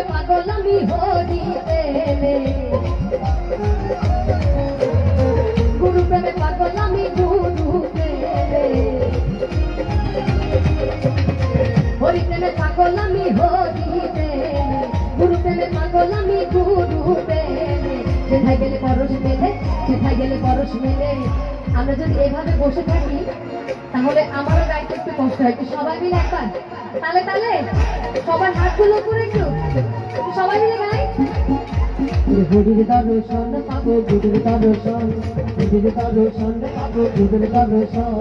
প্রেমে পাগল আমি হরি প্রেমে, গুরু প্রেমে পাগল আমি গুরু প্রেমে, হরি প্রেমে পাগল আমি হরি প্রেমে, গুরু প্রেমে পাগল আমি গুরু প্রেমে। সেথায় গেলে পরশ মেলে, সেথায় গেলে পরশ মেলে। আমরা যদি এভাবে বসে থাকি তাহলে আমারও গাইতে একটু কষ্ট হয়। একটু সবাই মিলে একবার তালে তালে সবার হাতগুলো করে একটু সবাই মিলে গাই। হরির দর্শন পাবো গুরুর দর্শন, হরির দর্শন পাবো গুরুর দর্শন,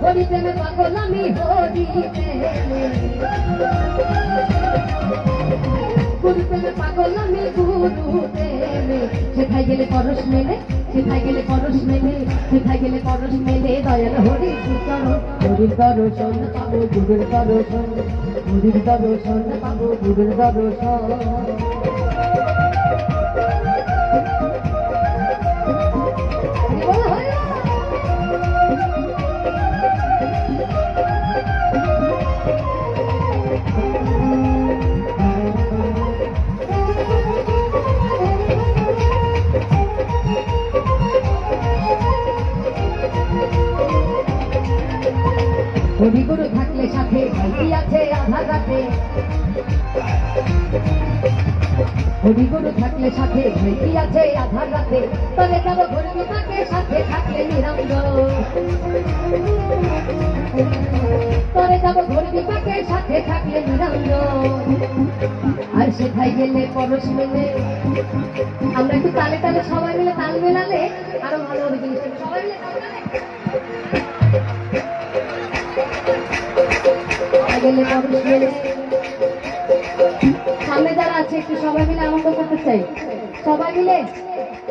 হরি প্রেমে পাগল আমি হরি প্রেমে, গুরু প্রেমে পাগল আমি গুরু প্রেমে। সেথায় গেলে পরশ মেলে, সেথায় গেলে পরশ মেলে, সেথায় গেলে পরশ মেলে। দয়াল হরি চরণ, হরির দর্শন পাবো গুরুর দর্শন, হরির দর্শন পাবো গুরুর দর্শন। হরি গুরু থাকলে সাথে ভাইটি আছে আধার রাতে, হরি গুরু থাকলে সাথে ভাইটি আছে আধার রাতে। তবে যাব ঘুরবি তাকে সাথে থাকলে নিরঞ্জন, তবে যাব ঘুরবি তাকে সাথে থাকলে নিরঞ্জন। আর সেথায় গেলে পরশ মেলে। আমরা একটু তালে তালে সবাই মিলে তাল মেলালে আরো ভালো হবে জিনিসটা। সবাই মিলে তাল মেলালে গেলে পরশ মেলে। সামনে যারা আছে একটু সবাই মিলে আনন্দ করতে চাই, সবাই মিলে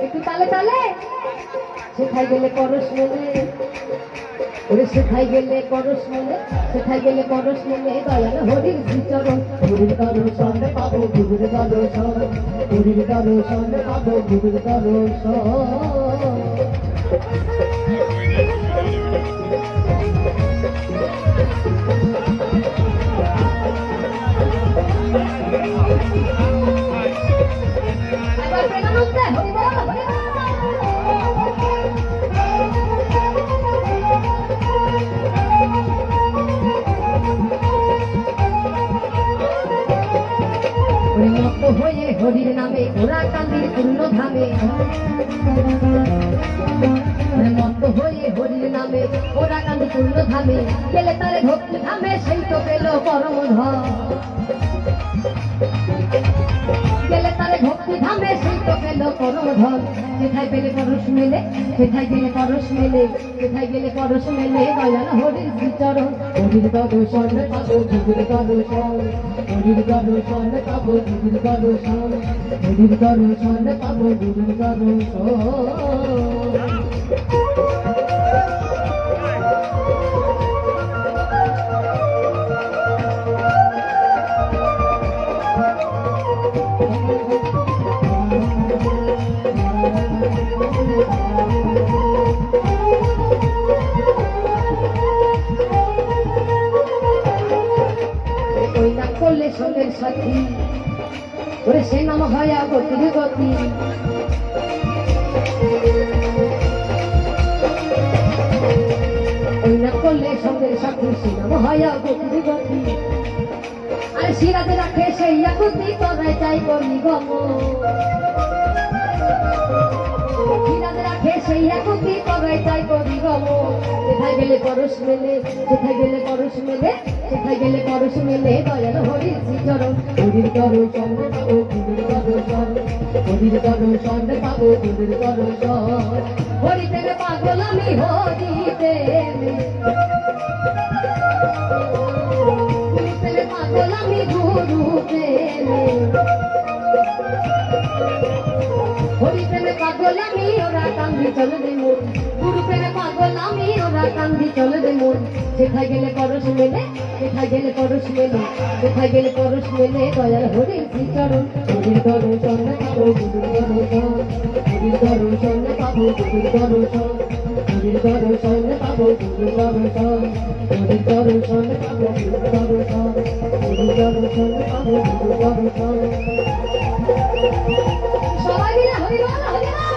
একটু তালে তালে। সেথায় গেলে পরশ মেলে, ওরে সেথায় গেলে পরশ মেলে, সেথায় গেলে পরশ মেলে। দয়াল হরির শ্রীচরণ, হরির দর্শন পাবো গুরুর দর্শন, হরির দর্শন পাবো গুরুর দর্শন। মত হয়ে হরির নামে ওরা কান্দির পূর্ণ ধামে, মত হয়ে হরির নামে ওরা কান্দি পূর্ণ ধামে। গেলে তারে ভক্তি ধামে সেই তো পেল পরম ধন, গেলে তারে ভক্তি ধামে সেই তো পেল পরম ধন। সেথায় পেলে পরশ মেলে, সেথায় গেলে পরশ মেলে, সেথায় গেলে পরশ মেলে। দয়াল হরির শ্রীচরণ, হরির দর্শন পাবো গুরুর দর্শন, হরির দর্শন পাবো গুরুর দর্শন, হরির দর্শন পাবো গুরুর দর্শন। ওই নাম করলে সঙ্গের সাথী, ওরে সে নাম হয় গতির গতি। ওই নাম করলে সঙ্গের সাথী, সে নাম হয় গতির গতি। আর সিরাজে রাখে সেই আকুতি করে চাই করি গম, সিরাজে রাখে সেই আকুতি করে চাই করি গম। সেথায় গেলে পরশ মেলে, সেথায় গেলে পরশ মেলে, সেথায় গেলে পরশ মেলে। দয়াল হরির শ্রীচরণ, হরির দর্শন পাবো গুরুর দর্শন, হরির দর্শন পাবো গুরুর দর্শন। হরি প্রেমে পাগল আমি হরি প্রেমে, গুরু প্রেমে পাগল আমি গুরু প্রেমে, হরি প্রেমে পাগল আমি ওরা কান্দি চলে রে মন, গুরু প্রেমে পাগল আমি ওরা কান্দি চলে রে মন। সেথায় গেলে পরশ মেলে, সেথায় গেলে পরশ মেলে, সেথায় গেলে পরশ মেলে। দয়াল হরির শ্রীচরণ, হরির দর্শন পাবো গুরুর দর্শন, হরির দর্শন পাবো গুরুর দর্শন, হরির দর্শন পাবো গুরুর দর্শন, হরির দর্শন পাবো গুরুর দর্শন, হরির দর্শন পাবো গুরুর দর্শন। সবাই মিলে হরি বল হরি বল।